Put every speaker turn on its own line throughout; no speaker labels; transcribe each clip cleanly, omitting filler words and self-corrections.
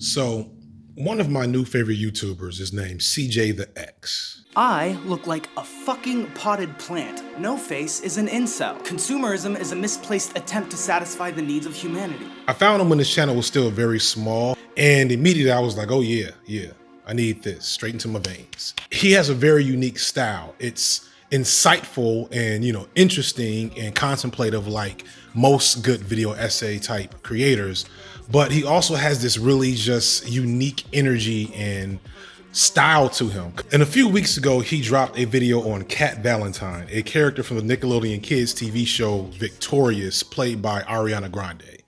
So, one of my new favorite YouTubers is named CJ the X.
I look like a fucking potted plant. No face is an incel. Consumerism is a misplaced attempt to satisfy the needs of humanity.
I found him when his channel was still very small, and immediately I was like, oh yeah, I need this, straight into my veins. He has a very unique style. It's insightful and, interesting and contemplative like most good video essay type creators, but he also has this really just unique energy and style to him. And a few weeks ago, he dropped a video on Cat Valentine, a character from the Nickelodeon Kids TV show Victorious, played by Ariana Grande.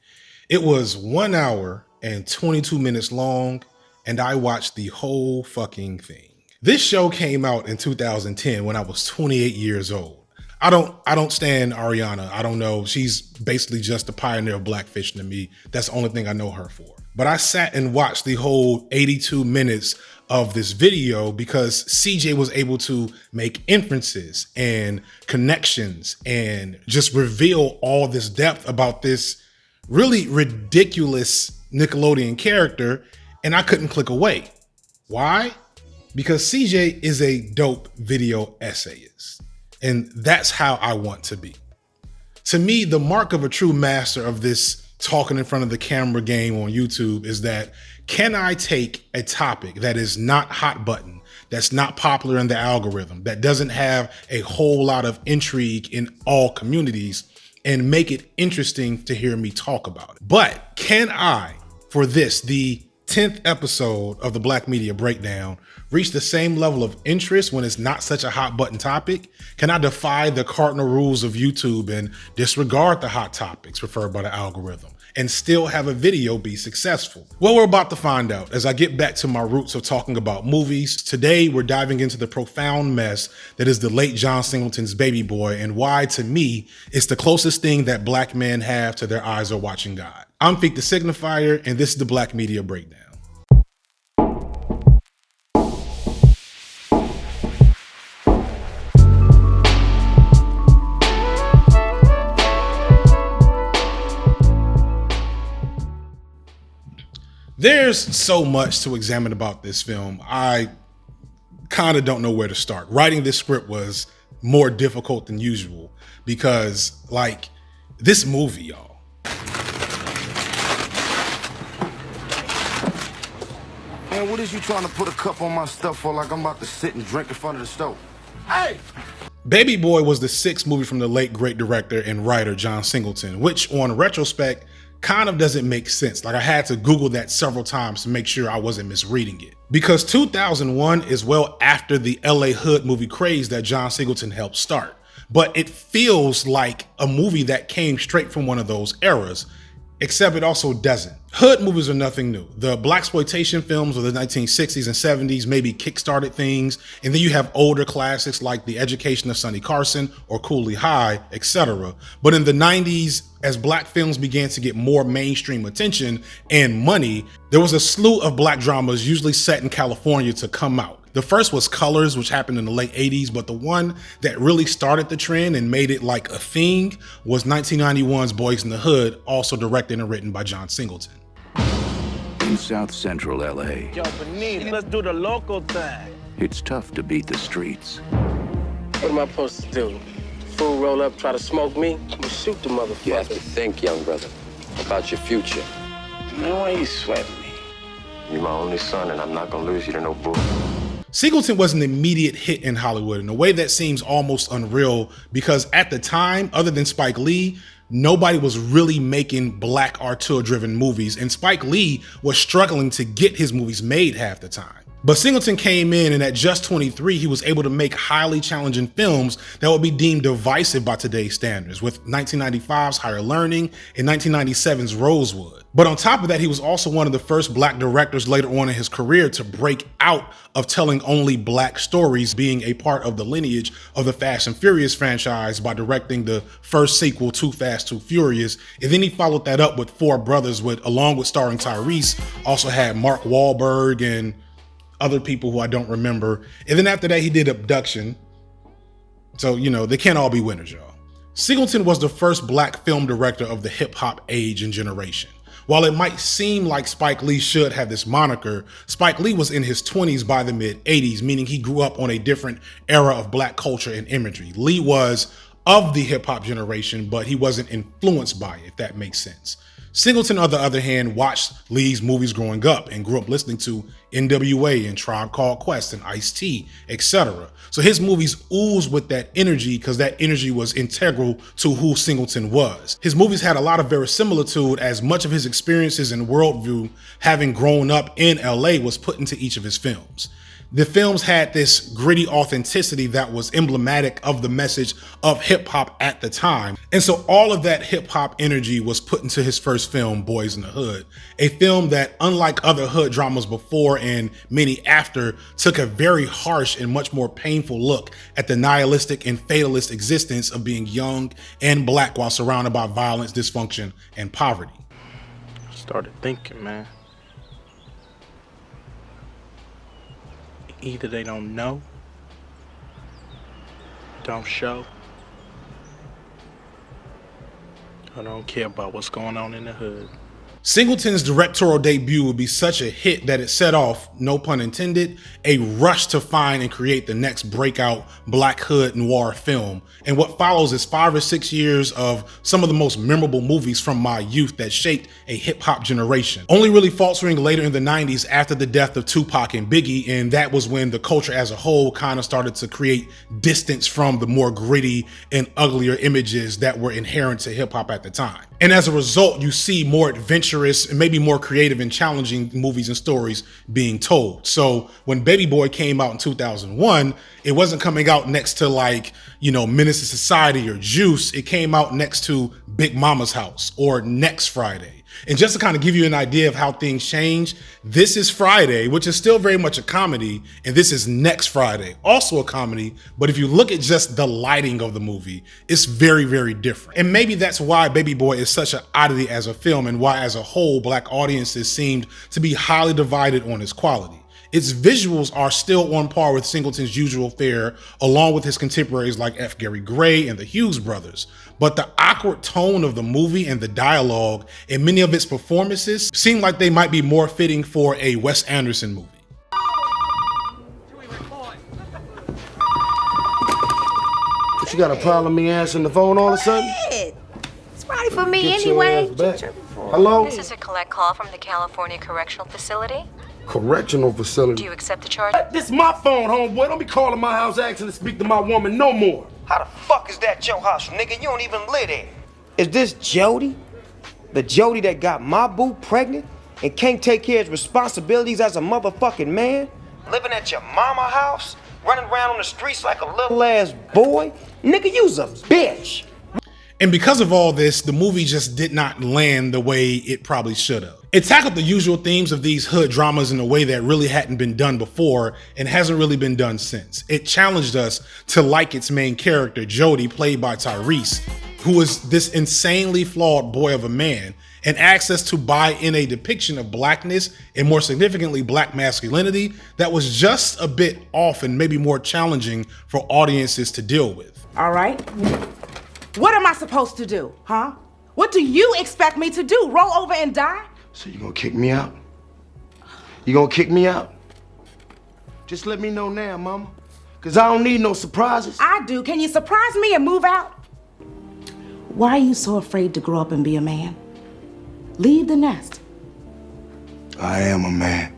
It was 1 hour and 22 minutes long, and I watched the whole fucking thing. This show came out in 2010 when I was 28 years old. I don't stand Ariana. I don't know. She's basically just the pioneer of blackfish to me. That's the only thing I know her for. But I sat and watched the whole 82 minutes of this video because CJ was able to make inferences and connections and just reveal all this depth about this really ridiculous Nickelodeon character, and I couldn't click away. Why? Because CJ is a dope video essayist, and that's how I want to be. To me, the mark of a true master of this talking in front of the camera game on YouTube is that, can I take a topic that is not hot button, that's not popular in the algorithm, that doesn't have a whole lot of intrigue in all communities, and make it interesting to hear me talk about it? But can I, for this, the 10th episode of the Black Media Breakdown, reach the same level of interest when it's not such a hot button topic? Can I defy the cardinal rules of YouTube and disregard the hot topics preferred by the algorithm and still have a video be successful? Well, we're about to find out as I get back to my roots of talking about movies. Today, we're diving into the profound mess that is the late John Singleton's Baby Boy, and why, to me, it's the closest thing that black men have to their eyes are watching God. I'm Feek the Signifier, and this is the Black Media Breakdown. There's so much to examine about this film. I kind of don't know where to start. Writing this script was more difficult than usual because, this movie, y'all.
Man, what is you trying to put a cup on my stuff for like I'm about to sit and drink in front of the stove? Hey!
Baby Boy was the sixth movie from the late great director and writer John Singleton, which on retrospect kind of doesn't make sense. I had to Google that several times to make sure I wasn't misreading it. Because 2001 is well after the LA Hood movie craze that John Singleton helped start. But it feels like a movie that came straight from one of those eras, except it also doesn't. Hood movies are nothing new. The blaxploitation films of the 1960s and 70s maybe kickstarted things, and then you have older classics like The Education of Sonny Carson or Cooley High, etc. But in the 90s, as black films began to get more mainstream attention and money, there was a slew of black dramas usually set in California to come out. The first was Colors, which happened in the late 80s, but the one that really started the trend and made it like a thing was 1991's Boys in the Hood, also directed and written by John Singleton.
In South Central LA,
Yo, Benita, let's do the local thing.
it's tough to beat the streets.
What am I supposed to do? Fool roll up, try to smoke me? I'm gonna shoot the motherfucker.
You have to think, young brother, about your future.
Man, why you sweating me?
You're my only son, and I'm not gonna lose you to no bull.
Singleton was an immediate hit in Hollywood in a way that seems almost unreal because at the time, other than Spike Lee, nobody was really making black auteur-driven movies, and Spike Lee was struggling to get his movies made half the time. But Singleton came in, and at just 23, he was able to make highly challenging films that would be deemed divisive by today's standards, with 1995's Higher Learning and 1997's Rosewood. But on top of that, he was also one of the first black directors later on in his career to break out of telling only black stories, being a part of the lineage of the Fast and Furious franchise by directing the first sequel, Too Fast, Too Furious. And then he followed that up with Four Brothers, along with starring Tyrese, also had Mark Wahlberg and other people who I don't remember. And then after that, he did Abduction. So, they can't all be winners, y'all. Singleton was the first black film director of the hip hop age and generation. While it might seem like Spike Lee should have this moniker, Spike Lee was in his 20s by the mid-80s, meaning he grew up on a different era of black culture and imagery. Lee was of the hip-hop generation, but he wasn't influenced by it, if that makes sense. Singleton, on the other hand, watched Lee's movies growing up and grew up listening to NWA and Tribe Called Quest and Ice-T, etc. So his movies ooze with that energy because that energy was integral to who Singleton was. His movies had a lot of verisimilitude, as much of his experiences and worldview, having grown up in LA, was put into each of his films. The films had this gritty authenticity that was emblematic of the message of hip hop at the time. And so all of that hip hop energy was put into his first film, Boys in the Hood, a film that, unlike other hood dramas before and many after, took a very harsh and much more painful look at the nihilistic and fatalist existence of being young and black while surrounded by violence, dysfunction, and poverty.
Started thinking, man. Either they don't know, don't show, or don't care about what's going on in the hood.
Singleton's directorial debut would be such a hit that it set off, no pun intended, a rush to find and create the next breakout black hood noir film. And what follows is 5 or 6 years of some of the most memorable movies from my youth that shaped a hip hop generation. Only really faltering later in the 90s after the death of Tupac and Biggie, and that was when the culture as a whole kind of started to create distance from the more gritty and uglier images that were inherent to hip hop at the time. And as a result, you see more adventurous and maybe more creative and challenging movies and stories being told. So when Baby Boy came out in 2001, it wasn't coming out next to, like, you know, Menace to Society or Juice. It came out next to Big Mama's House or Next Friday. And just to kind of give you an idea of how things change, This Is Friday, which is still very much a comedy, and This Is Next Friday, also a comedy, but if you look at just the lighting of the movie, it's very, very different. And maybe that's why Baby Boy is such an oddity as a film, and why as a whole, black audiences seemed to be highly divided on its quality. Its visuals are still on par with Singleton's usual fare, along with his contemporaries like F. Gary Gray and the Hughes brothers. But the awkward tone of the movie and the dialogue and many of its performances seem like they might be more fitting for a Wes Anderson movie.
But you got a problem me answering the phone all of a sudden?
It's right for me
Get your
anyway.
ass back. Hello?
This is a collect call from the California Correctional Facility.
Correctional facility.
Do you accept the charge?
This my phone, homeboy. Don't be calling my house asking to speak to my woman no more.
How the fuck is that your house, nigga? You don't even live there. Is this Jody? The Jody that got my boo pregnant and can't take care of his responsibilities as a motherfucking man? Living at your mama house? Running around on the streets like a little ass boy? Nigga, you's a bitch.
And because of all this, the movie just did not land the way it probably should have. It tackled the usual themes of these hood dramas in a way that really hadn't been done before and hasn't really been done since. It challenged us to like its main character, Jody, played by Tyrese, who is this insanely flawed boy of a man, and asked us to buy in a depiction of blackness and, more significantly, black masculinity that was just a bit off and maybe more challenging for audiences to deal with.
All right. What am I supposed to do, huh? What do you expect me to do? Roll over and die?
So you gonna kick me out? You gonna kick me out? Just let me know now, mama. Cause I don't need no surprises.
I do. Can you surprise me and move out? Why are you so afraid to grow up and be a man? Leave the nest.
I am a man.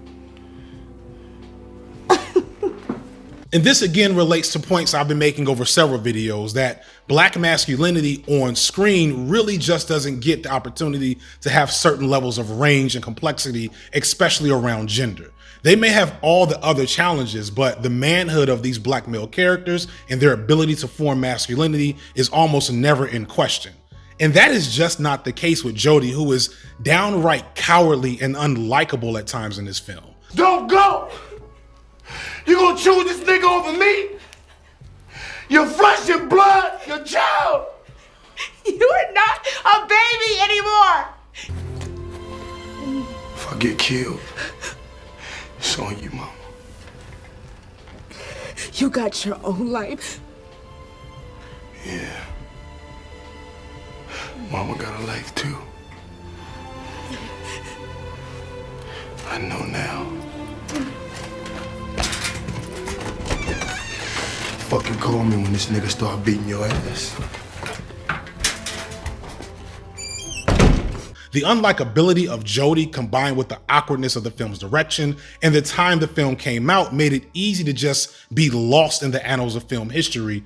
And this again relates to points I've been making over several videos, that black masculinity on screen really just doesn't get the opportunity to have certain levels of range and complexity, especially around gender. They may have all the other challenges, but the manhood of these black male characters and their ability to form masculinity is almost never in question. And that is just not the case with Jody, who is downright cowardly and unlikable at times in this film.
Don't go! You gonna choose this nigga over me? Your flesh and blood, your child!
You are not a baby anymore!
If I get killed, it's on you, mama.
You got your own life.
Yeah. Mama got a life too. I know now. Fucking call me when this nigga start beating your ass.
The unlikability of Jody combined with the awkwardness of the film's direction and the time the film came out made it easy to just be lost in the annals of film history.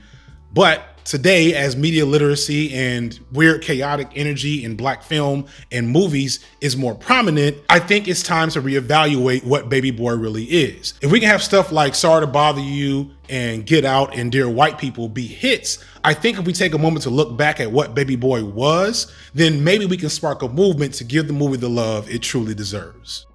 But today, as media literacy and weird chaotic energy in Black film and movies is more prominent, I think it's time to reevaluate what Baby Boy really is. If we can have stuff like Sorry to Bother You and Get Out and Dear White People be hits, I think if we take a moment to look back at what Baby Boy was, then maybe we can spark a movement to give the movie the love it truly deserves.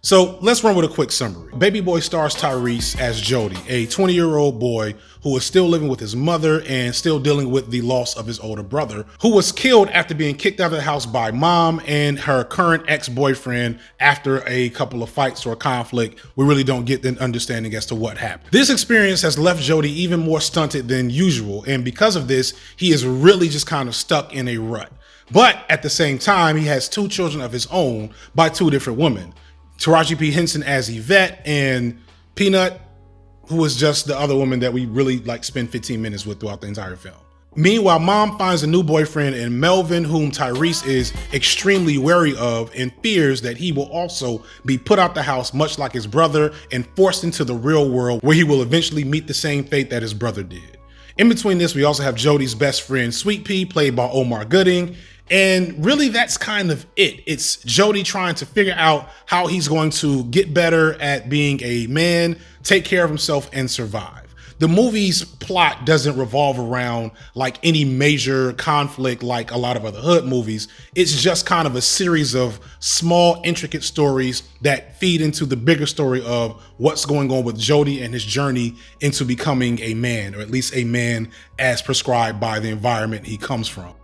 So let's run with a quick summary. Baby Boy stars Tyrese as Jody, a 20-year-old boy who is still living with his mother and still dealing with the loss of his older brother, who was killed after being kicked out of the house by mom and her current ex-boyfriend after a couple of fights or conflict. We really don't get an understanding as to what happened. This experience has left Jody even more stunted than usual, and because of this, he is really just kind of stuck in a rut. But at the same time, he has 2 children of his own by 2 different women. Taraji P Henson as Yvette, and Peanut, who is just the other woman that we really spend 15 minutes with throughout the entire film. Meanwhile, mom finds a new boyfriend in Melvin, whom Tyrese is extremely wary of and fears that he will also be put out the house much like his brother and forced into the real world where he will eventually meet the same fate that his brother did. In between this, we also have Jody's best friend Sweatpea, played by Omar Gooding. And really, that's kind of it. It's Jody trying to figure out how he's going to get better at being a man, take care of himself, and survive. The movie's plot doesn't revolve around any major conflict like a lot of other hood movies. It's just kind of a series of small, intricate stories that feed into the bigger story of what's going on with Jody and his journey into becoming a man, or at least a man as prescribed by the environment he comes from.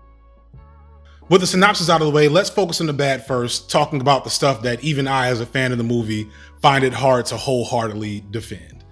With the synopsis out of the way, let's focus on the bad first, talking about the stuff that even I, as a fan of the movie, find it hard to wholeheartedly defend.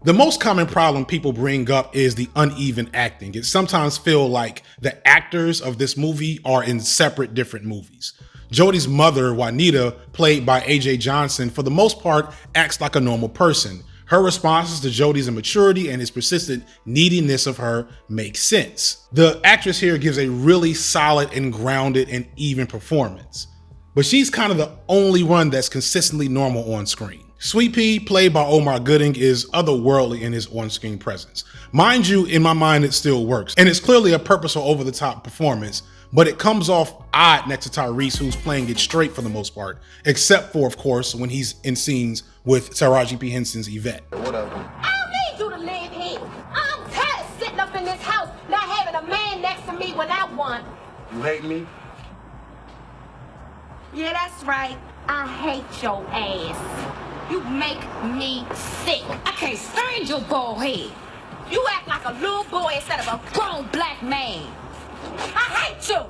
The most common problem people bring up is the uneven acting. It sometimes feels like the actors of this movie are in separate different movies. Jody's mother, Juanita, played by AJ Johnson, for the most part, acts like a normal person. Her responses to Jody's immaturity and his persistent neediness of her make sense. The actress here gives a really solid and grounded and even performance. But she's kind of the only one that's consistently normal on screen. Sweatpea, played by Omar Gooding, is otherworldly in his on-screen presence. Mind you, in my mind, it still works. And it's clearly a purposeful over-the-top performance, but it comes off odd next to Tyrese, who's playing it straight for the most part, except for, of course, when he's in scenes with Taraji P Henson's Yvette.
Whatever. I don't need you to live here. I'm tired of sitting up in this house, not having a man next to me when I want.
You hate me?
Yeah, that's right. I hate your ass. You make me sick. I can't stand your bald head. You act like a little boy instead of a grown black man. I hate you.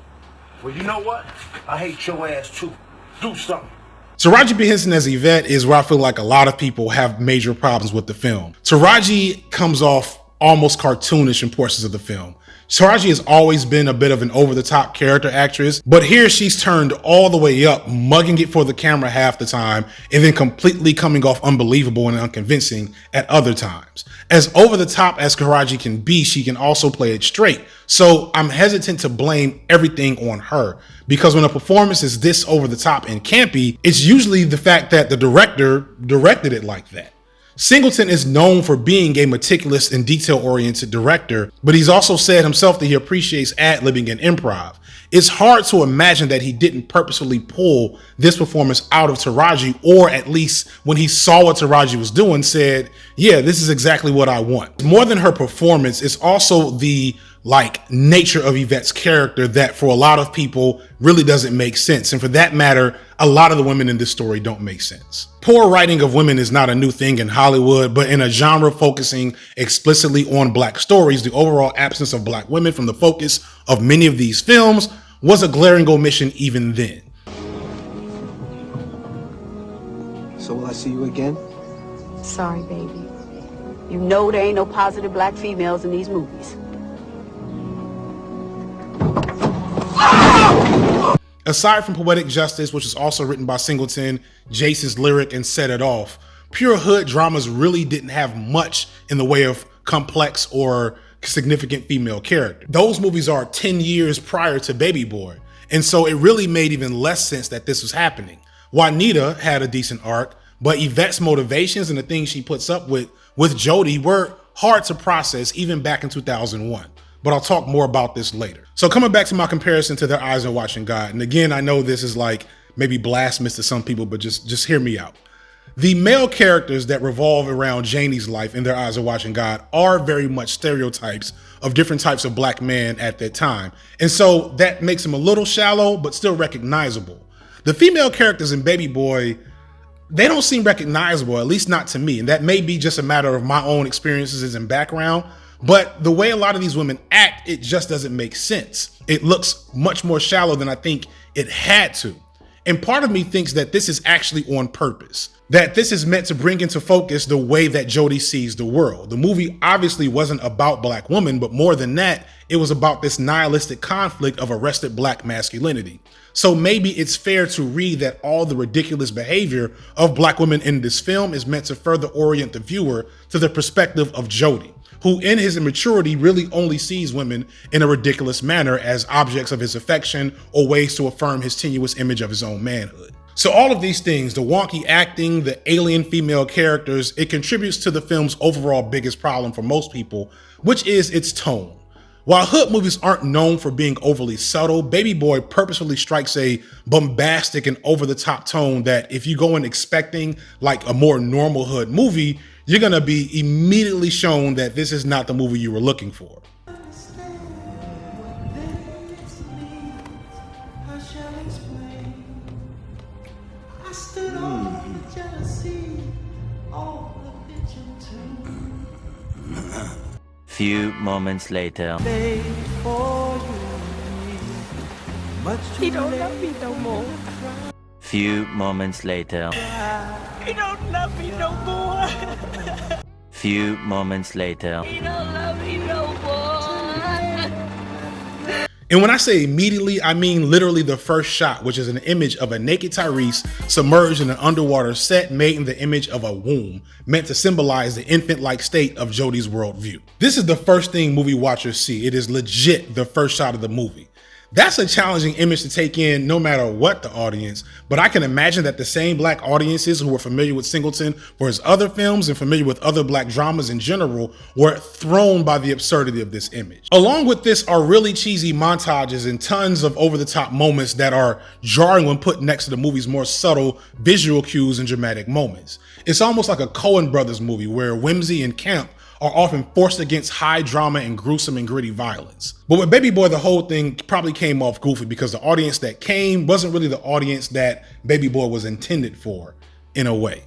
Well, you know what? I hate your ass too. Do something.
Taraji P Henson as Yvette is where I feel like a lot of people have major problems with the film. Taraji comes off almost cartoonish in portions of the film. Taraji has always been a bit of an over-the-top character actress, but here she's turned all the way up, mugging it for the camera half the time, and then completely coming off unbelievable and unconvincing at other times. As over-the-top as Taraji can be, she can also play it straight. So I'm hesitant to blame everything on her, because when a performance is this over-the-top and campy, it's usually the fact that the director directed it like that. Singleton is known for being a meticulous and detail-oriented director, but he's also said himself that he appreciates ad-libbing and improv. It's hard to imagine that he didn't purposefully pull this performance out of Taraji, or at least when he saw what Taraji was doing, said, yeah, this is exactly what I want. More than her performance, it's also the nature of Yvette's character that for a lot of people really doesn't make sense. And for that matter, a lot of the women in this story don't make sense. Poor writing of women is not a new thing in Hollywood, but in a genre focusing explicitly on black stories, the overall absence of black women from the focus of many of these films was a glaring omission even then.
So will I see you again?
Sorry, baby. You know there ain't no positive black females in these movies.
Aside from Poetic Justice, which is also written by Singleton, Jason's Lyric, and Set It Off, pure hood dramas really didn't have much in the way of complex or significant female character. Those movies are 10 years prior to Baby Boy, and so it really made even less sense that this was happening. Juanita had a decent arc, but Yvette's motivations and the things she puts up with Jody were hard to process even back in 2001. But I'll talk more about this later. So coming back to my comparison to Their Eyes Are Watching God, and again, I know this is like maybe blasphemous to some people, but just hear me out. The male characters that revolve around Janie's life in Their Eyes Are Watching God are very much stereotypes of different types of black men at that time. And so that makes them a little shallow, but still recognizable. The female characters in Baby Boy, they don't seem recognizable, at least not to me. And that may be just a matter of my own experiences and background. But the way a lot of these women act, it just doesn't make sense. It looks much more shallow than I think it had to. And part of me thinks that this is actually on purpose, that this is meant to bring into focus the way that Jody sees the world. The movie obviously wasn't about black women, but more than that, it was about this nihilistic conflict of arrested black masculinity. So maybe it's fair to read that all the ridiculous behavior of black women in this film is meant to further orient the viewer to the perspective of Jody, who in his immaturity really only sees women in a ridiculous manner as objects of his affection or ways to affirm his tenuous image of his own manhood. So all of these things, the wonky acting, the alien female characters, it contributes to the film's overall biggest problem for most people, which is its tone. While hood movies aren't known for being overly subtle, Baby Boy purposefully strikes a bombastic and over-the-top tone that if you go in expecting like a more normal hood movie, you're gonna be immediately shown that this is not the movie you were looking for.
Few moments later.
He don't love me no more.
Few moments later.
He don't love me no more.
Few moments later.
He don't love me no more.
And when I say immediately, I mean literally the first shot, which is an image of a naked Tyrese submerged in an underwater set made in the image of a womb, meant to symbolize the infant-like state of Jody's worldview. This is the first thing movie watchers see. It is legit the first shot of the movie. That's a challenging image to take in no matter what the audience, but I can imagine that the same black audiences who were familiar with Singleton for his other films and familiar with other black dramas in general were thrown by the absurdity of this image. Along with this are really cheesy montages and tons of over-the-top moments that are jarring when put next to the movie's more subtle visual cues and dramatic moments. It's almost like a Coen Brothers movie where whimsy and camp are often forced against high drama and gruesome and gritty violence. But with Baby Boy, the whole thing probably came off goofy because the audience that came wasn't really the audience that Baby Boy was intended for, in a way.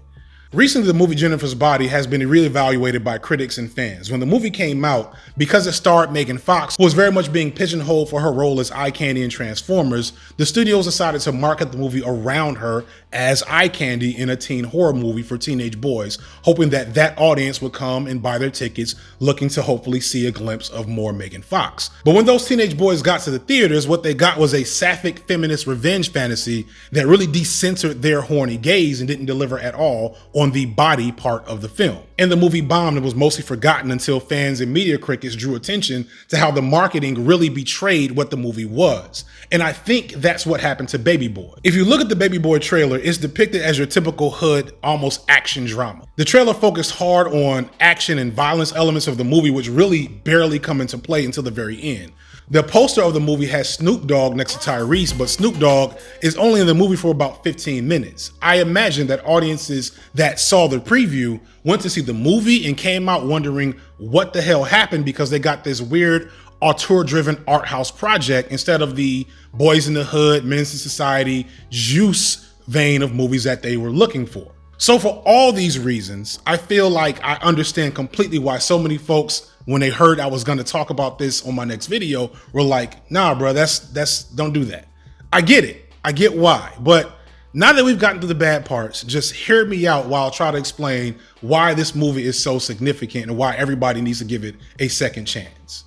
Recently, the movie Jennifer's Body has been reevaluated by critics and fans. When the movie came out, because it starred Megan Fox, who was very much being pigeonholed for her role as Eye Candy in Transformers, the studios decided to market the movie around her as Eye Candy in a teen horror movie for teenage boys, hoping that that audience would come and buy their tickets, looking to hopefully see a glimpse of more Megan Fox. But when those teenage boys got to the theaters, what they got was a sapphic feminist revenge fantasy that really decentered their horny gaze and didn't deliver at all on the body part of the film. And the movie bombed and was mostly forgotten until fans and media critics drew attention to how the marketing really betrayed what the movie was. And I think that's what happened to Baby Boy. If you look at the Baby Boy trailer, it's depicted as your typical hood, almost action drama. The trailer focused hard on action and violence elements of the movie, which really barely come into play until the very end. The poster of the movie has Snoop Dogg next to Tyrese, but Snoop Dogg is only in the movie for about 15 minutes. I imagine that audiences that saw the preview went to see the movie and came out wondering what the hell happened because they got this weird auteur-driven art house project instead of the Boys in the Hood, Menace to Society, Juice vein of movies that they were looking for. So for all these reasons, I feel like I understand completely why so many folks, when they heard I was going to talk about this on my next video, were like, nah, bro, that's don't do that. I get it. I get why. But now that we've gotten to the bad parts, just hear me out while I try to explain why this movie is so significant and why everybody needs to give it a second chance.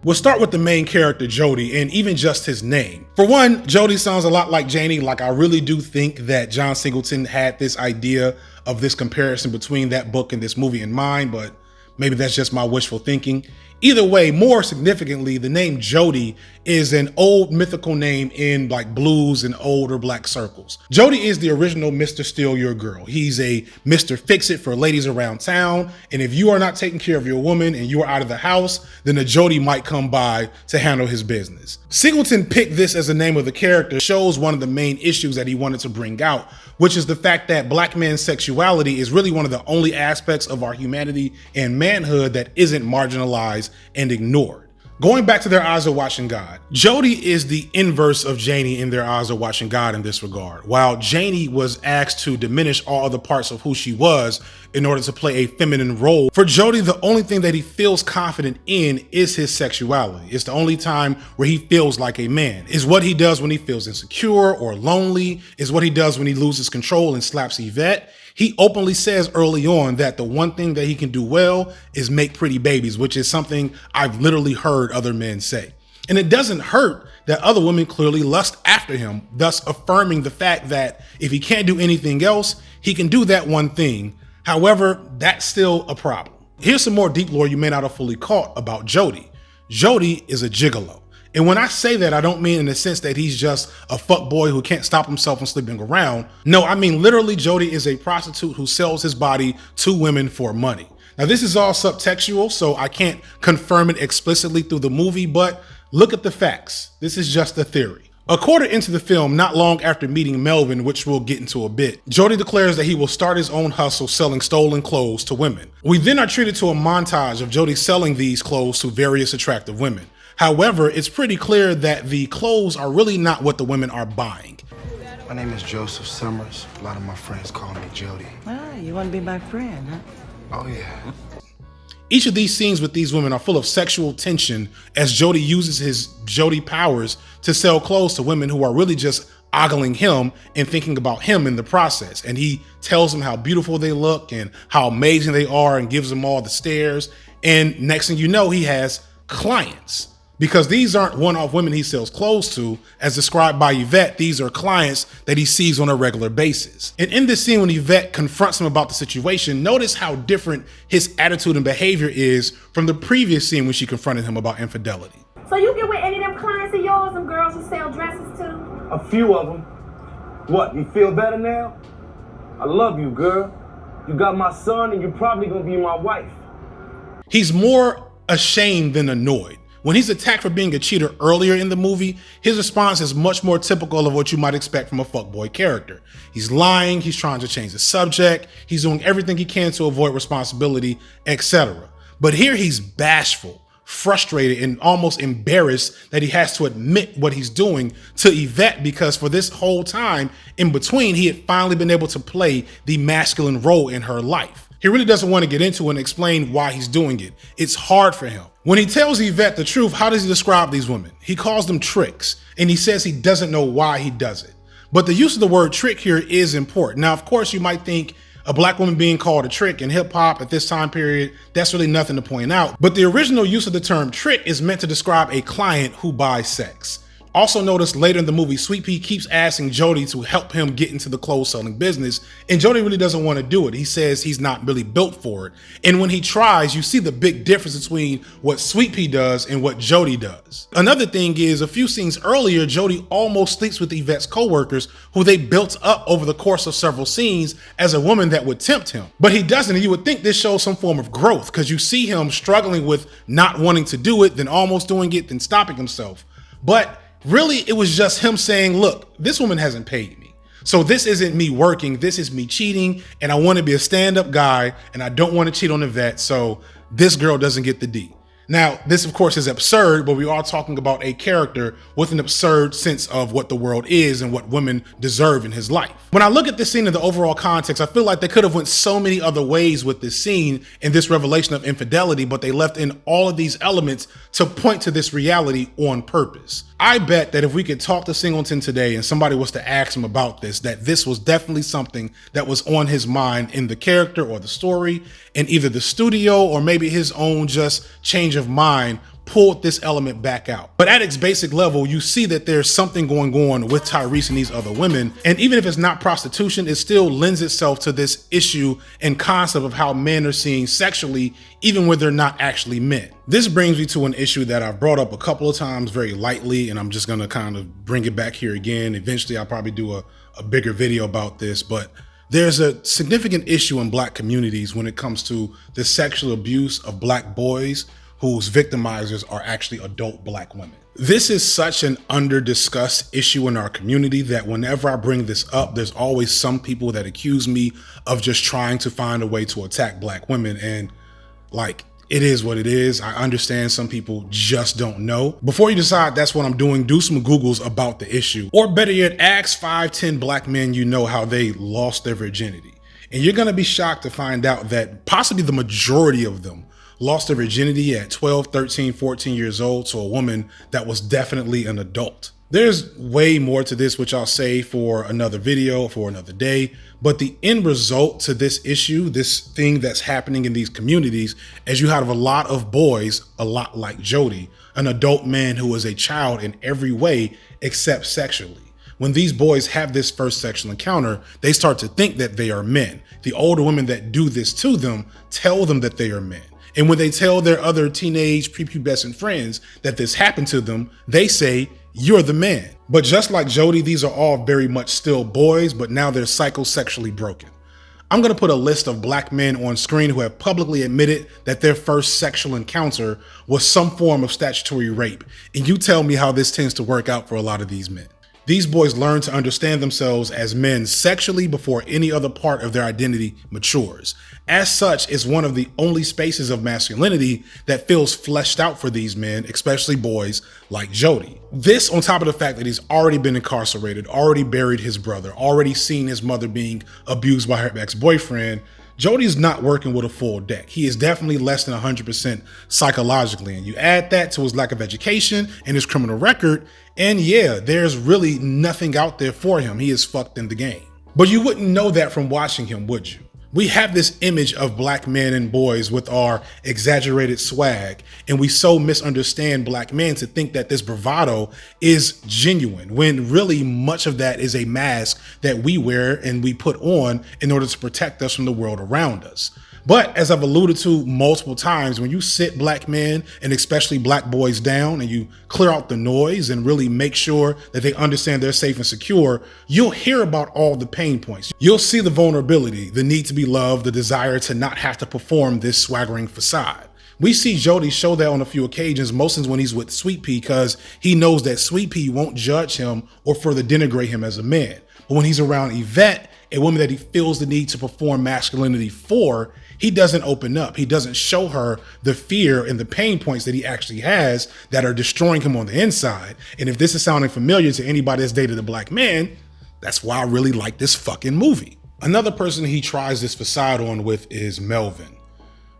We'll start with the main character, Jody, and even just his name. For one, Jody sounds a lot like Janie. Like, I really do think that John Singleton had this idea of this comparison between that book and this movie in mind, but maybe that's just my wishful thinking. Either way, more significantly, the name Jody is an old mythical name in like blues and older black circles. Jody is the original Mr. Steal Your Girl. He's a Mr. Fix-It for ladies around town. And if you are not taking care of your woman and you are out of the house, then a Jody might come by to handle his business. Singleton picked this as the name of the character, shows one of the main issues that he wanted to bring out, which is the fact that black men's sexuality is really one of the only aspects of our humanity and manhood that isn't marginalized and ignored. Going back to Their Eyes Are Watching God, Jody is the inverse of Janie in Their Eyes Are Watching God in this regard. While Janie was asked to diminish all other parts of who she was in order to play a feminine role, for Jody, the only thing that he feels confident in is his sexuality. It's the only time where he feels like a man. It's what he does when he feels insecure or lonely. It's what he does when he loses control and slaps Yvette. He openly says early on that the one thing that he can do well is make pretty babies, which is something I've literally heard other men say. And it doesn't hurt that other women clearly lust after him, thus affirming the fact that if he can't do anything else, he can do that one thing. However, that's still a problem. Here's some more deep lore you may not have fully caught about Jody. Jody is a gigolo. And when I say that, I don't mean in the sense that he's just a fuckboy who can't stop himself from sleeping around. No, I mean literally Jody is a prostitute who sells his body to women for money. Now this is all subtextual, so I can't confirm it explicitly through the movie, but look at the facts. This is just a theory. A quarter into the film, not long after meeting Melvin, which we'll get into a bit, Jody declares that he will start his own hustle selling stolen clothes to women. We then are treated to a montage of Jody selling these clothes to various attractive women. However, it's pretty clear that the clothes are really not what the women are buying.
My name is Joseph Summers. A lot of my friends call me Jody.
Ah, you want to be my friend, huh?
Oh, yeah.
Each of these scenes with these women are full of sexual tension as Jody uses his Jody powers to sell clothes to women who are really just ogling him and thinking about him in the process. And he tells them how beautiful they look and how amazing they are and gives them all the stares. And next thing you know, he has clients. Because these aren't one-off women he sells clothes to. As described by Yvette, these are clients that he sees on a regular basis. And in this scene when Yvette confronts him about the situation, notice how different his attitude and behavior is from the previous scene when she confronted him about infidelity.
So you get with any of them clients of yours, them girls who sell dresses too?
A few of them. What, you feel better now? I love you, girl. You got my son and you're probably gonna be my wife.
He's more ashamed than annoyed. When he's attacked for being a cheater earlier in the movie, his response is much more typical of what you might expect from a fuckboy character. He's lying, he's trying to change the subject, he's doing everything he can to avoid responsibility, etc. But here he's bashful, frustrated, and almost embarrassed that he has to admit what he's doing to Yvette, because for this whole time in between, he had finally been able to play the masculine role in her life. He really doesn't want to get into it and explain why he's doing it. It's hard for him. When he tells Yvette the truth, how does he describe these women? He calls them tricks, and he says he doesn't know why he does it. But the use of the word trick here is important. Now, of course, you might think a black woman being called a trick in hip hop at this time period, that's really nothing to point out. But the original use of the term trick is meant to describe a client who buys sex. Also notice later in the movie, Sweatpea keeps asking Jody to help him get into the clothes selling business, and Jody really doesn't want to do it. He says he's not really built for it. And when he tries, you see the big difference between what Sweatpea does and what Jody does. Another thing is, a few scenes earlier, Jody almost sleeps with Yvette's co-workers, who they built up over the course of several scenes as a woman that would tempt him. But he doesn't, and you would think this shows some form of growth, because you see him struggling with not wanting to do it, then almost doing it, then stopping himself. But really, it was just him saying, look, this woman hasn't paid me. So this isn't me working, this is me cheating, and I want to be a stand-up guy, and I don't want to cheat on Yvette, so this girl doesn't get the D. Now, this of course is absurd, but we are talking about a character with an absurd sense of what the world is and what women deserve in his life. When I look at this scene in the overall context, I feel like they could have went so many other ways with this scene and this revelation of infidelity, but they left in all of these elements to point to this reality on purpose. I bet that if we could talk to Singleton today and somebody was to ask him about this, that this was definitely something that was on his mind in the character or the story, in either the studio or maybe his own just change of mind pulled this element back out. But at its basic level, you see that there's something going on with Tyrese and these other women. And even if it's not prostitution, it still lends itself to this issue and concept of how men are seen sexually, even when they're not actually men. This brings me to an issue that I've brought up a couple of times very lightly, and I'm just gonna kind of bring it back here again. Eventually, I'll probably do a bigger video about this, but there's a significant issue in Black communities when it comes to the sexual abuse of Black boys whose victimizers are actually adult Black women. This is such an under-discussed issue in our community that whenever I bring this up, there's always some people that accuse me of just trying to find a way to attack Black women. And like, it is what it is. I understand some people just don't know. Before you decide that's what I'm doing, do some Googles about the issue. Or better yet, ask 5-10 Black men you know how they lost their virginity. And you're gonna be shocked to find out that possibly the majority of them lost their virginity at 12, 13, 14 years old to a woman that was definitely an adult. There's way more to this, which I'll say for another video, for another day. But the end result to this issue, this thing that's happening in these communities, is you have a lot of boys, a lot like Jody, an adult man who is a child in every way except sexually. When these boys have this first sexual encounter, they start to think that they are men. The older women that do this to them tell them that they are men. And when they tell their other teenage prepubescent friends that this happened to them, they say, "You're the man." But just like Jody, these are all very much still boys, but now they're psychosexually broken. I'm gonna put a list of Black men on screen who have publicly admitted that their first sexual encounter was some form of statutory rape. And you tell me how this tends to work out for a lot of these men. These boys learn to understand themselves as men sexually before any other part of their identity matures. As such, it's one of the only spaces of masculinity that feels fleshed out for these men, especially boys like Jody. This on top of the fact that he's already been incarcerated, already buried his brother, already seen his mother being abused by her ex-boyfriend. Jody's not working with a full deck. He is definitely less than 100% psychologically. And you add that to his lack of education and his criminal record, and yeah, there's really nothing out there for him. He is fucked in the game. But you wouldn't know that from watching him, would you? We have this image of Black men and boys with our exaggerated swag, and we so misunderstand Black men to think that this bravado is genuine, when really much of that is a mask that we wear and we put on in order to protect us from the world around us. But as I've alluded to multiple times, when you sit Black men and especially Black boys down and you clear out the noise and really make sure that they understand they're safe and secure, you'll hear about all the pain points. You'll see the vulnerability, the need to be loved, the desire to not have to perform this swaggering facade. We see Jody show that on a few occasions, mostly when he's with Sweetpea, because he knows that Sweetpea won't judge him or further denigrate him as a man. But when he's around Yvette, a woman that he feels the need to perform masculinity for, he doesn't open up. He doesn't show her the fear and the pain points that he actually has that are destroying him on the inside. And if this is sounding familiar to anybody that's dated a Black man, that's why I really like this fucking movie. Another person he tries this facade on with is Melvin.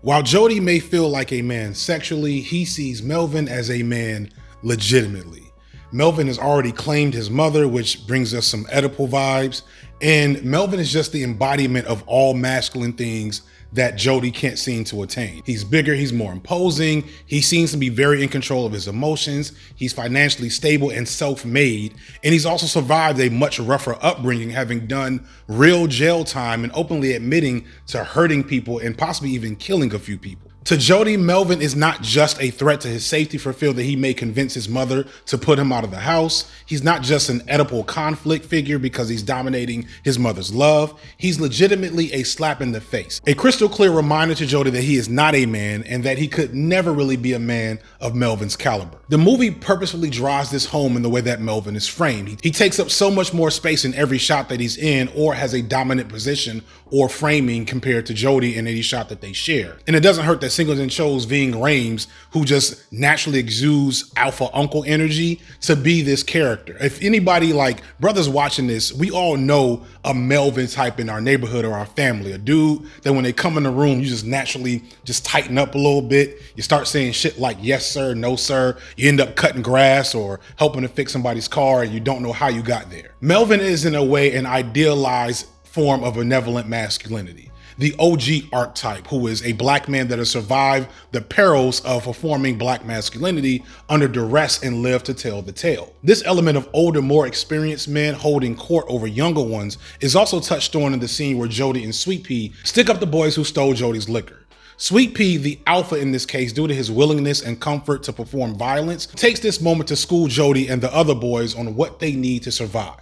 While Jody may feel like a man sexually, he sees Melvin as a man legitimately. Melvin has already claimed his mother, which brings us some Oedipal vibes. And Melvin is just the embodiment of all masculine things that Jody can't seem to attain. He's bigger, he's more imposing, he seems to be very in control of his emotions, he's financially stable and self-made, and he's also survived a much rougher upbringing, having done real jail time and openly admitting to hurting people and possibly even killing a few people. To Jody, Melvin is not just a threat to his safety for fear that he may convince his mother to put him out of the house. He's not just an Oedipal conflict figure because he's dominating his mother's love. He's legitimately a slap in the face. A crystal clear reminder to Jody that he is not a man and that he could never really be a man of Melvin's caliber. The movie purposefully draws this home in the way that Melvin is framed. He takes up so much more space in every shot that he's in, or has a dominant position or framing compared to Jody in any shot that they share. And it doesn't hurt that Singleton chose Ving Rhames, who just naturally exudes alpha uncle energy, to be this character. If anybody, like brothers watching this, we all know a Melvin type in our neighborhood or our family, a dude that when they come in the room, you just naturally just tighten up a little bit. You start saying shit like, yes, sir, no, sir. You end up cutting grass or helping to fix somebody's car and you don't know how you got there. Melvin is in a way an idealized form of benevolent masculinity. the OG archetype, who is a black man that has survived the perils of performing black masculinity under duress and lived to tell the tale. This element of older, more experienced men holding court over younger ones is also touched on in the scene where Jody and Sweetpea stick up the boys who stole Jody's liquor. Sweetpea, the alpha in this case, due to his willingness and comfort to perform violence, takes this moment to school Jody and the other boys on what they need to survive.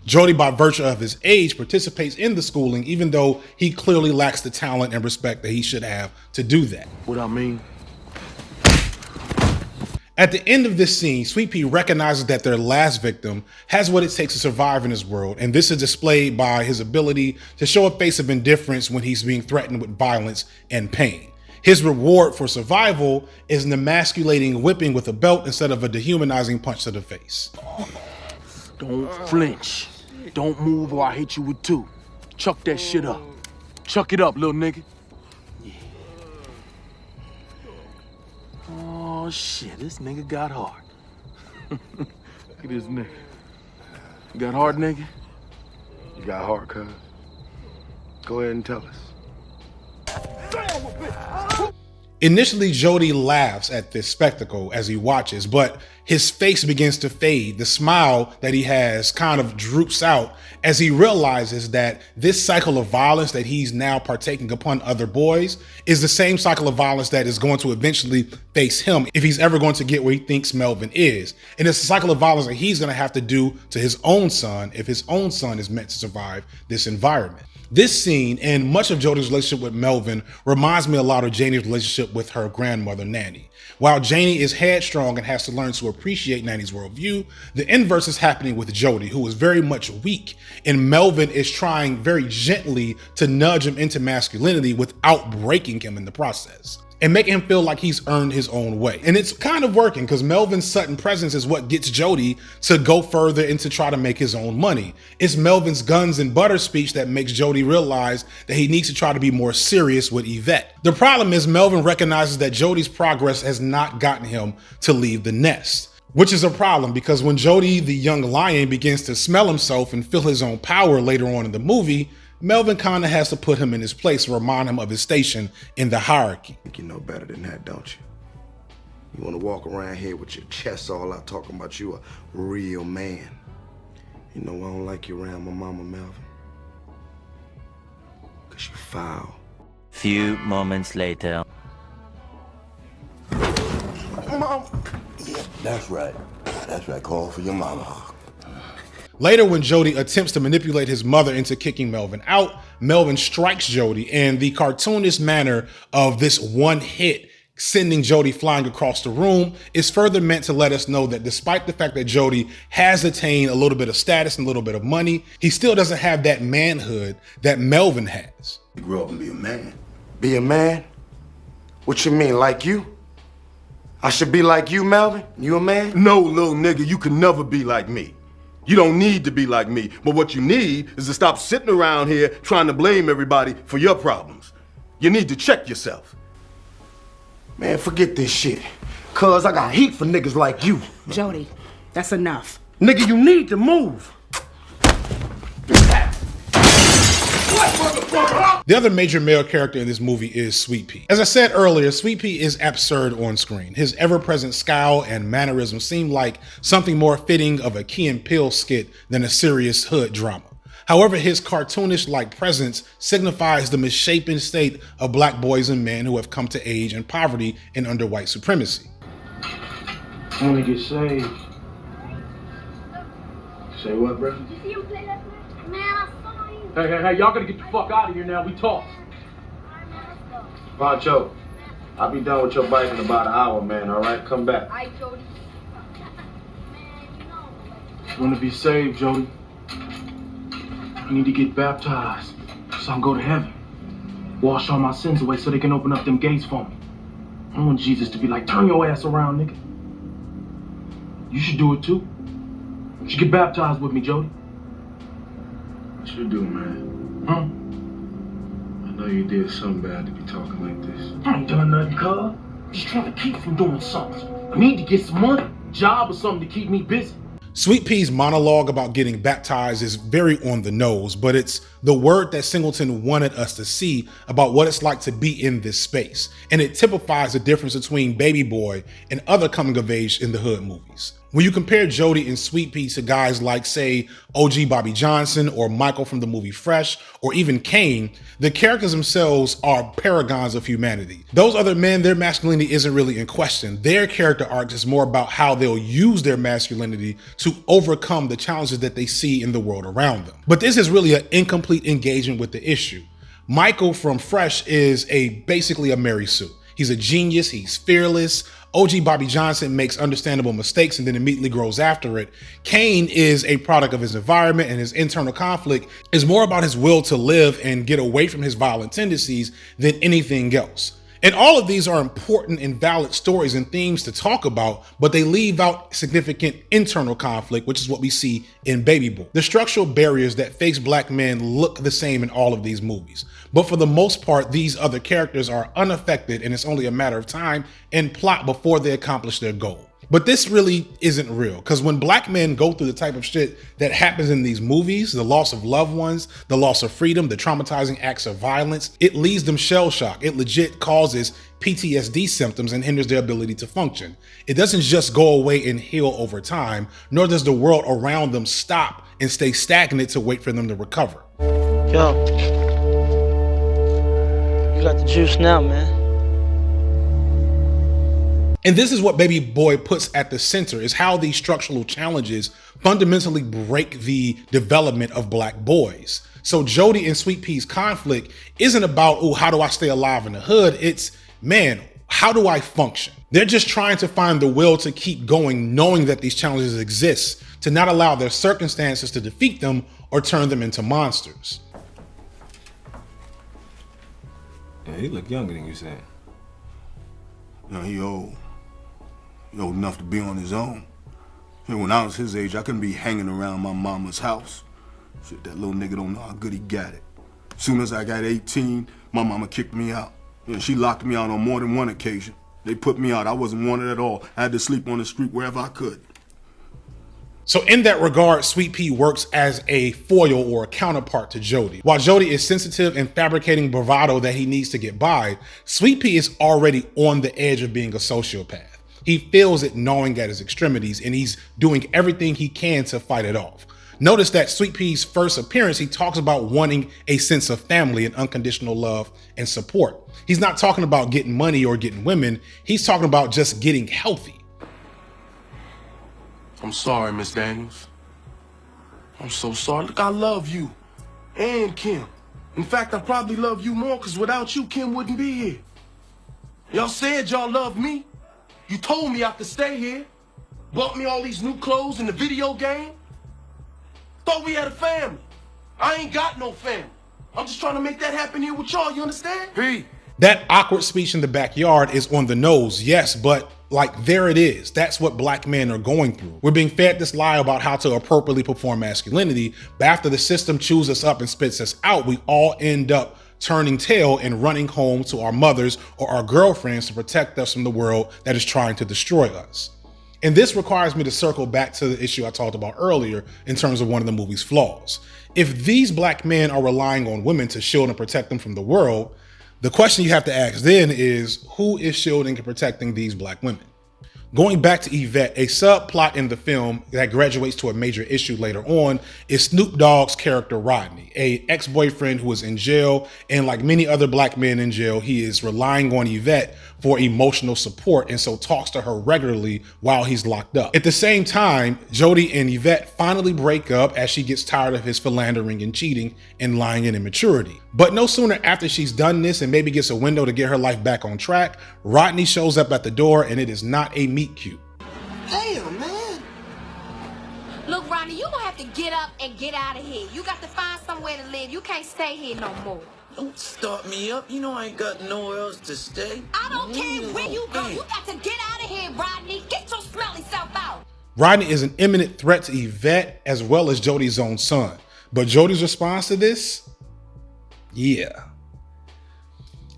Jody, by virtue of his age, participates in the schooling, even though he clearly lacks the talent and respect that he should have to do that.
What I mean?
At the end of this scene, Sweetpea recognizes that their last victim has what it takes to survive in this world, and this is displayed by his ability to show a face of indifference when he's being threatened with violence and pain. His reward for survival is an emasculating whipping with a belt instead of a dehumanizing punch to the face.
Don't flinch. Don't move or I hit you with two. Chuck that shit up. Chuck it up, little nigga. Yeah. Oh shit, this nigga got hard. Look at this nigga. You got hard, nigga? You got hard, cuz. Go ahead and tell us.
Initially, Jody laughs at this spectacle as he watches, but his face begins to fade. The smile that he has kind of droops out as he realizes that this cycle of violence that he's now partaking upon other boys is the same cycle of violence that is going to eventually face him if he's ever going to get where he thinks Melvin is. And it's a cycle of violence that he's going to have to do to his own son if his own son is meant to survive this environment. This scene and much of Jody's relationship with Melvin reminds me a lot of Janie's relationship with her grandmother, Nanny. While Janie is headstrong and has to learn to appreciate Nanny's worldview, the inverse is happening with Jody, who is very much weak, and Melvin is trying very gently to nudge him into masculinity without breaking him in the process and making him feel like he's earned his own way. And it's kind of working because Melvin's sudden presence is what gets Jody to go further and to try to make his own money. It's Melvin's guns and butter speech that makes Jody realize that he needs to try to be more serious with Yvette. The problem is Melvin recognizes that Jody's progress has not gotten him to leave the nest, which is a problem because when Jody, the young lion, begins to smell himself and feel his own power later on in the movie, Melvin kind of has to put him in his place to remind him of his station in the hierarchy.
I think you know better than that, don't you? You want to walk around here with your chest all out talking about you a real man. You know I don't like you around my mama, Melvin. Because you foul.
Few moments later.
Mom. Yeah, that's right. That's right. Call for your mama.
Later, when Jody attempts to manipulate his mother into kicking Melvin out, Melvin strikes Jody, and the cartoonish manner of this one hit sending Jody flying across the room is further meant to let us know that despite the fact that Jody has attained a little bit of status and a little bit of money, he still doesn't have that manhood that Melvin has.
You grow up and be a man. Be a man? What you mean, like you? I should be like you, Melvin? You a man?
No, little nigga, you can never be like me. You don't need to be like me, but what you need is to stop sitting around here trying to blame everybody for your problems. You need to check yourself.
Man, forget this shit. Cuz I got heat for niggas like you.
Jody, that's enough.
Nigga, you need to move.
The other major male character in this movie is Sweetpea. As I said earlier, Sweetpea is absurd on screen. His ever-present scowl and mannerisms seem like something more fitting of a Key and Peele skit than a serious hood drama. However, his cartoonish-like presence signifies the misshapen state of black boys and men who have come to age in poverty and under white supremacy.
I wanna get saved. Say what, bro? Hey, y'all gotta get the fuck out of here now. We talk. Pancho, I'll be done with your bike in about an hour, man, all right? Come back.
Alright, Jody.
You wanna be saved, Jody? I need to get baptized so I can go to heaven. Wash all my sins away so they can open up them gates for me. I want Jesus to be like, turn your ass around, nigga. You should do it too. You should get baptized with me, Jody.
What you do, man? I know you did something bad to be talking like this.
I ain't done nothing, cuz. I'm just trying to keep from doing something. I need to get some money, job or something to keep me busy.
Sweetpea's monologue about getting baptized is very on the nose, but it's the word that Singleton wanted us to see about what it's like to be in this space. And it typifies the difference between Baby Boy and other coming of age in the hood movies. When you compare Jody and Sweetpea to guys like, say, OG Bobby Johnson or Michael from the movie Fresh, or even Kane, the characters themselves are paragons of humanity. Those other men, their masculinity isn't really in question. Their character arc is more about how they'll use their masculinity to overcome the challenges that they see in the world around them. But this is really an incomplete engagement with the issue. Michael from Fresh is basically a Mary Sue. He's a genius, he's fearless. OG Bobby Johnson makes understandable mistakes and then immediately grows after it. Kane is a product of his environment, and his internal conflict is more about his will to live and get away from his violent tendencies than anything else. And all of these are important and valid stories and themes to talk about, but they leave out significant internal conflict, which is what we see in Baby Boy. The structural barriers that face Black men look the same in all of these movies, but for the most part, these other characters are unaffected, and it's only a matter of time and plot before they accomplish their goal. But this really isn't real, because when Black men go through the type of shit that happens in these movies, the loss of loved ones, the loss of freedom, the traumatizing acts of violence, it leaves them shell-shocked. It legit causes PTSD symptoms and hinders their ability to function. It doesn't just go away and heal over time, nor does the world around them stop and stay stagnant to wait for them to recover.
Yo, you got the juice now, man.
And this is what Baby Boy puts at the center, is how these structural challenges fundamentally break the development of Black boys. So Jody and Sweetpea's conflict isn't about, oh, how do I stay alive in the hood? It's, man, how do I function? They're just trying to find the will to keep going, knowing that these challenges exist, to not allow their circumstances to defeat them or turn them into monsters.
Yeah, he look younger than you said.
No, he old. He old enough to be on his own. And when I was his age, I couldn't be hanging around my mama's house. Shit, that little nigga don't know how good he got it. Soon as I got 18, my mama kicked me out. Yeah, she locked me out on more than one occasion. They put me out. I wasn't wanted at all. I had to sleep on the street wherever I could.
So in that regard, Sweetpea works as a foil or a counterpart to Jody. While Jody is sensitive and fabricating bravado that he needs to get by, Sweetpea is already on the edge of being a sociopath. He feels it gnawing at his extremities, and he's doing everything he can to fight it off. Notice that Sweetpea's first appearance, he talks about wanting a sense of family and unconditional love and support. He's not talking about getting money or getting women. He's talking about just getting healthy.
I'm sorry, Miss Daniels. I'm so sorry. Look, I love you and Kim. In fact, I probably love you more, because without you, Kim wouldn't be here. Y'all said y'all loved me. You told me I could stay here. Bought me all these new clothes and the video game. Thought we had a family. I ain't got no family. I'm just trying to make that happen here with y'all, you understand?
P.
That awkward speech in the backyard is on the nose, yes, but like, there it is. That's what Black men are going through. We're being fed this lie about how to appropriately perform masculinity, but after the system chews us up and spits us out, we all end up turning tail and running home to our mothers or our girlfriends to protect us from the world that is trying to destroy us. And this requires me to circle back to the issue I talked about earlier in terms of one of the movie's flaws. If these Black men are relying on women to shield and protect them from the world, the question you have to ask then is, who is shielding and protecting these Black women? Going back to Yvette, a subplot in the film that graduates to a major issue later on is Snoop Dogg's character Rodney, an ex-boyfriend who is in jail, and like many other Black men in jail, he is relying on Yvette for emotional support and so talks to her regularly while he's locked up. At the same time, Jody and Yvette finally break up as she gets tired of his philandering and cheating and lying and immaturity. But no sooner after she's done this and maybe gets a window to get her life back on track, Rodney shows up at the door, and it is not a meet cute.
Damn, man. Look, Rodney, you gonna have to get up and get out of here. You got to find somewhere to live. You can't stay here no more.
Don't start me up. You know I ain't got nowhere else to stay.
I don't care where you go. You got to get out of here, Rodney. Get your smelly self out.
Rodney is an imminent threat to Yvette as well as Jody's own son. But Jody's response to this? Yeah.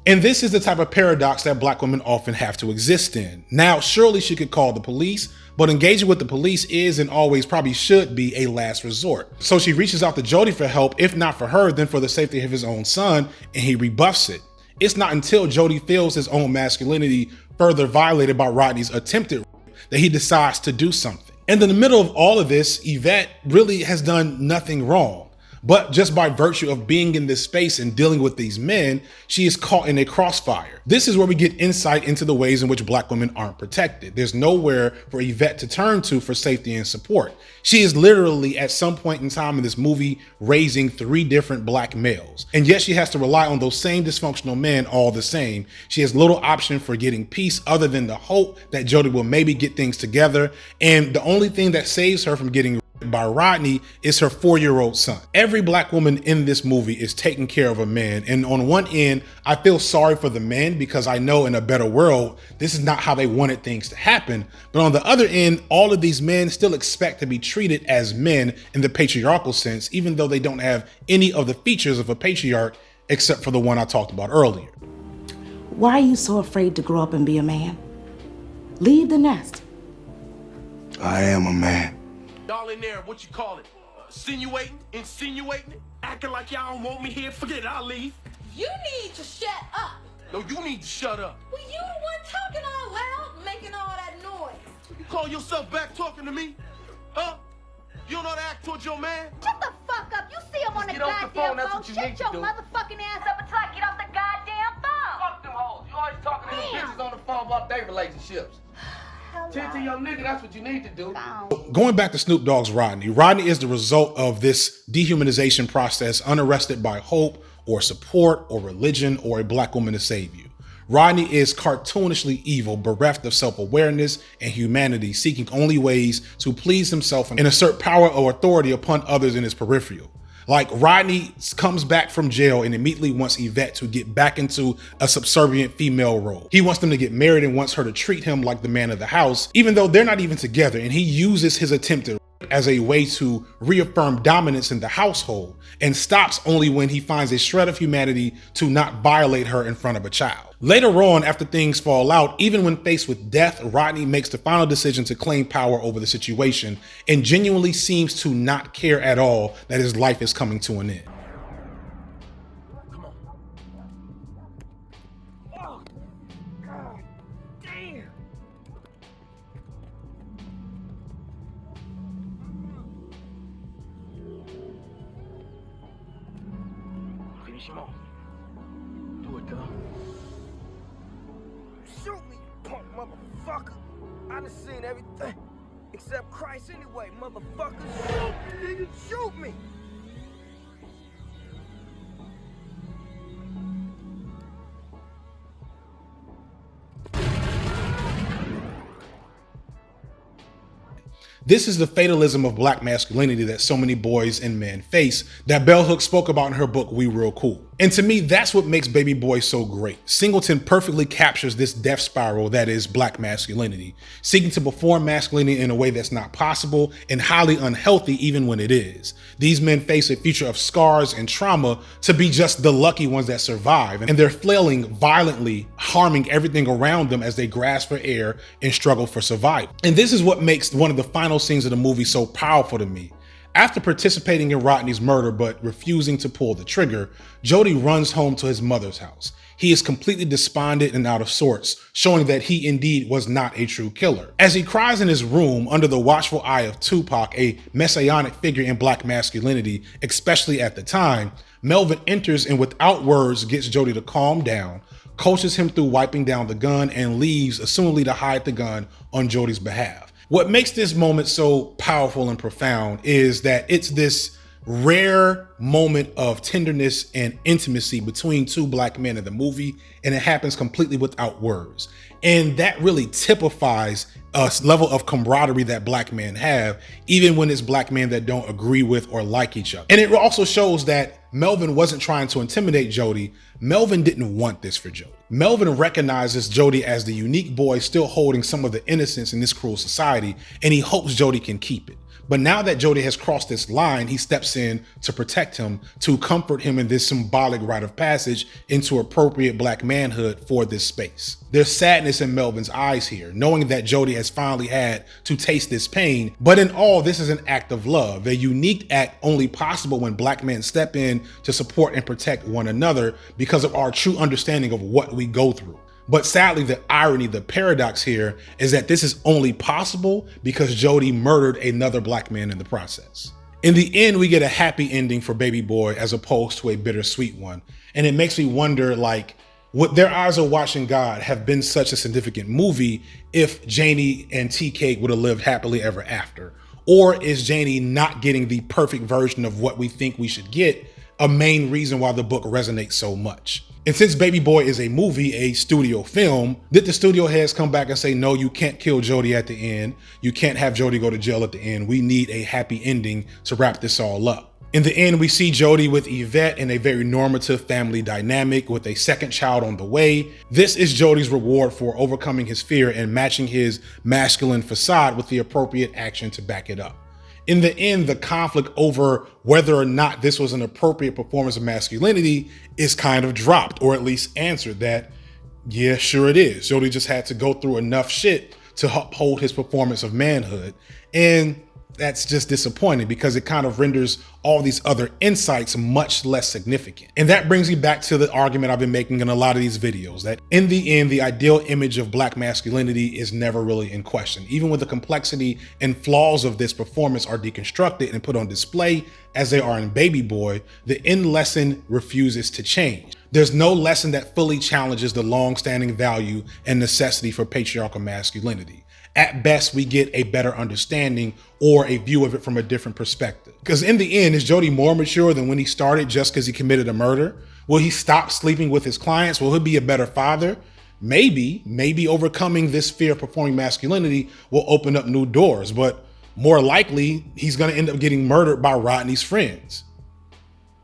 And this is the type of paradox that Black women often have to exist in. Now, surely she could call the police, but engaging with the police is and always probably should be a last resort. So she reaches out to Jody for help, if not for her, then for the safety of his own son, and he rebuffs it. It's not until Jody feels his own masculinity further violated by Rodney's attempted rape that he decides to do something. And in the middle of all of this, Yvette really has done nothing wrong. But just by virtue of being in this space and dealing with these men, she is caught in a crossfire. This is where we get insight into the ways in which Black women aren't protected. There's nowhere for Yvette to turn to for safety and support. She is literally at some point in time in this movie raising 3 different Black males. And yet she has to rely on those same dysfunctional men all the same. She has little option for getting peace other than the hope that Jody will maybe get things together. And the only thing that saves her from getting by Rodney is her 4-year-old son. Every Black woman in this movie is taking care of a man, and on one end I feel sorry for the men because I know in a better world this is not how they wanted things to happen, but on the other end all of these men still expect to be treated as men in the patriarchal sense, even though they don't have any of the features of a patriarch except for the one I talked about earlier.
Why are you so afraid to grow up and be a man? Leave the nest.
I am a man.
Y'all in there, what you call it? Insinuating it? Acting like y'all don't want me here? Forget it, I'll leave.
You need to shut up.
No, you need to shut up.
Well, you the one talking all loud, making all that noise.
You call yourself back talking to me? Huh? You don't know how to act towards your man?
Shut the fuck up. You see him on the
Get off the phone,
goddamn
that's
phone.
what you
Shut
need to
your
do.
motherfucking ass up until I get off the goddamn phone.
Fuck them hoes. You always talking to them bitches on the phone about their relationships. Tend to your nigga, that's what you need to do.
Going back to Snoop Dogg's Rodney, Rodney is the result of this dehumanization process unarrested by hope or support or religion or a Black woman to save you. Rodney is cartoonishly evil, bereft of self-awareness and humanity, seeking only ways to please himself and assert power or authority upon others in his peripheral. Like, Rodney comes back from jail and immediately wants Yvette to get back into a subservient female role. He wants them to get married and wants her to treat him like the man of the house, even though they're not even together, and he uses his attempted as a way to reaffirm dominance in the household and stops only when he finds a shred of humanity to not violate her in front of a child. Later on, after things fall out, even when faced with death, Rodney makes the final decision to claim power over the situation and genuinely seems to not care at all that his life is coming to an end.
Oh, God damn.
Finish him off. Do it, dog.
Shoot me, you punk motherfucker. I done seen everything except Christ anyway, motherfucker. Shoot me, nigga, shoot me.
This is the fatalism of Black masculinity that so many boys and men face that Bell Hooks spoke about in her book, We Real Cool. And to me, that's what makes Baby Boy so great. Singleton perfectly captures this death spiral that is Black masculinity, seeking to perform masculinity in a way that's not possible and highly unhealthy even when it is. These men face a future of scars and trauma to be just the lucky ones that survive, and they're flailing violently, harming everything around them as they grasp for air and struggle for survival. And this is what makes one of the final scenes of the movie so powerful to me. After participating in Rodney's murder but refusing to pull the trigger, Jody runs home to his mother's house. He is completely despondent and out of sorts, showing that he indeed was not a true killer. As he cries in his room under the watchful eye of Tupac, a messianic figure in Black masculinity, especially at the time, Melvin enters and without words gets Jody to calm down, coaches him through wiping down the gun, and leaves, assumedly to hide the gun on Jody's behalf. What makes this moment so powerful and profound is that it's this rare moment of tenderness and intimacy between two Black men in the movie, and it happens completely without words. And that really typifies a level of camaraderie that Black men have, even when it's Black men that don't agree with or like each other. And it also shows that Melvin wasn't trying to intimidate Jody. Melvin didn't want this for Jody. Melvin recognizes Jody as the unique boy still holding some of the innocence in this cruel society, and he hopes Jody can keep it. But now that Jody has crossed this line, he steps in to protect him, to comfort him in this symbolic rite of passage into appropriate black manhood for this space. There's sadness in Melvin's eyes here, knowing that Jody has finally had to taste this pain, but in all, this is an act of love, a unique act only possible when black men step in to support and protect one another because of our true understanding of what we go through. But sadly, the irony, the paradox here is that this is only possible because Jody murdered another black man in the process. In the end, we get a happy ending for Baby Boy as opposed to a bittersweet one. And it makes me wonder, like, would Their Eyes Are Watching God have been such a significant movie if Janie and T-Cake would have lived happily ever after? Or is Janie not getting the perfect version of what we think we should get a main reason why the book resonates so much? And since Baby Boy is a movie, a studio film, did the studio heads come back and say, no, you can't kill Jody at the end. You can't have Jody go to jail at the end. We need a happy ending to wrap this all up. In the end, we see Jody with Yvette in a very normative family dynamic with a second child on the way. This is Jody's reward for overcoming his fear and matching his masculine facade with the appropriate action to back it up. In the end, the conflict over whether or not this was an appropriate performance of masculinity is kind of dropped, or at least answered that, yeah, sure it is. Jody just had to go through enough shit to uphold his performance of manhood. And that's just disappointing because it kind of renders all these other insights much less significant. And that brings me back to the argument I've been making in a lot of these videos, that in the end, the ideal image of black masculinity is never really in question. Even when the complexity and flaws of this performance are deconstructed and put on display as they are in Baby Boy, the end lesson refuses to change. There's no lesson that fully challenges the long-standing value and necessity for patriarchal masculinity. At best, we get a better understanding or a view of it from a different perspective. Because in the end, is Jody more mature than when he started just because he committed a murder? Will he stop sleeping with his clients? Will he be a better father? Maybe overcoming this fear of performing masculinity will open up new doors, but more likely, he's gonna end up getting murdered by Rodney's friends.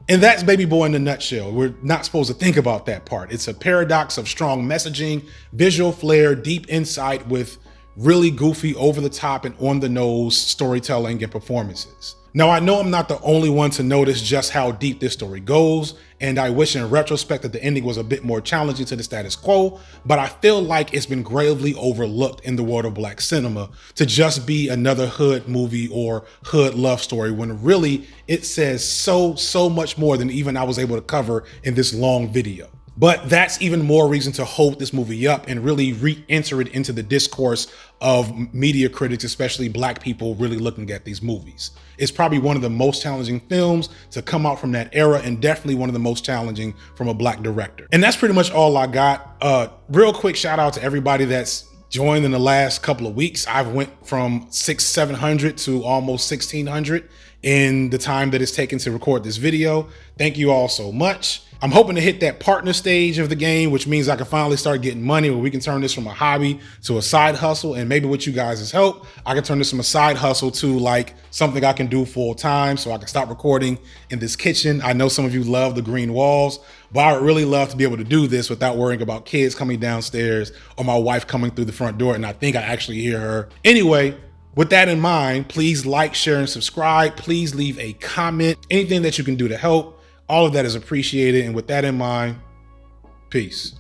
And that's Baby Boy in a nutshell. We're not supposed to think about that part. It's a paradox of strong messaging, visual flair, deep insight with really goofy, over the top and on the nose storytelling and performances. Now, I know I'm not the only one to notice just how deep this story goes, and I wish in retrospect that the ending was a bit more challenging to the status quo, but I feel like it's been gravely overlooked in the world of black cinema to just be another hood movie or hood love story, when really it says so much more than even I was able to cover in this long video. But that's even more reason to hold this movie up and really re-enter it into the discourse of media critics, especially black people really looking at these movies. It's probably one of the most challenging films to come out from that era, and definitely one of the most challenging from a black director. And that's pretty much all I got. Real quick shout out to everybody that's joined in the last couple of weeks. I've went from 700 to almost 1,600 in the time that it's taken to record this video. Thank you all so much. I'm hoping to hit that partner stage of the game, which means I can finally start getting money where we can turn this from a hobby to a side hustle. And maybe with you guys' help, I can turn this from a side hustle to like something I can do full time so I can stop recording in this kitchen. I know some of you love the green walls, but I would really love to be able to do this without worrying about kids coming downstairs or my wife coming through the front door. And I think I actually hear her. Anyway, with that in mind, please like, share, and subscribe. Please leave a comment. Anything that you can do to help. All of that is appreciated. And with that in mind, peace.